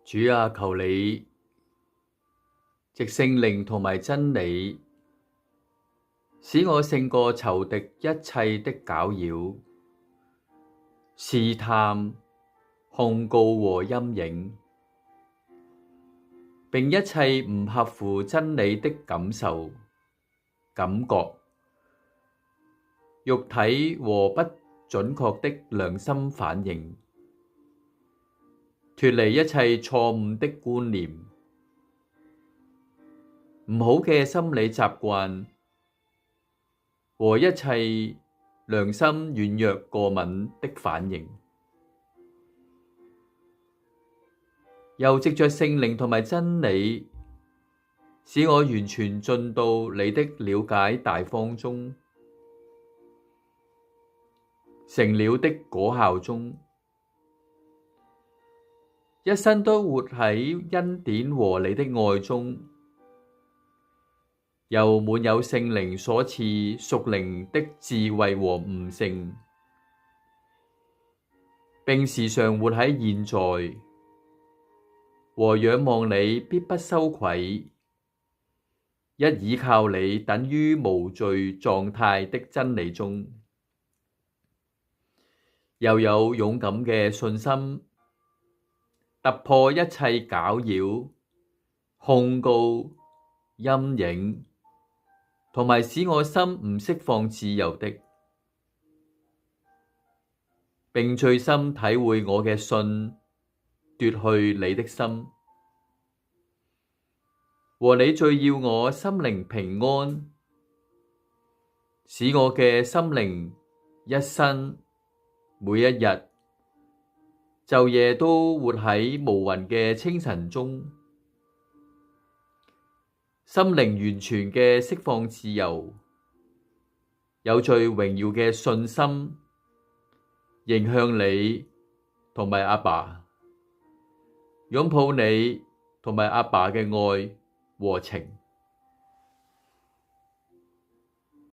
主啊，求你藉聖靈同埋真理，使我勝過仇敵一切的攪擾、試探、控告和陰影，並一切唔合乎真理的感受、感覺、肉體和不準確的良心反應，脫離一切錯誤的觀念、唔好嘅心理習慣和一切良心軟弱過敏的反應，又藉着聖靈同埋真理，使我完全進到你的了解大方中，成了的果效中，一生都活喺恩典和你的愛中，又滿有聖靈所賜屬靈的智慧和悟性，並時常活喺現在和仰望你必不羞愧，一倚靠你等於無罪狀態的真理中，又有勇敢嘅信心，突破一切攪擾、控告、陰影，同埋使我心唔釋放自由的，並最深體會我嘅信奪去你的心，和你最要我心靈平安，使我嘅心靈一生每一日晝夜都活喺無雲嘅清晨中，心靈完全嘅釋放自由，有最榮耀嘅信心，迎向你同埋阿爸，擁抱你同埋阿爸嘅愛和情。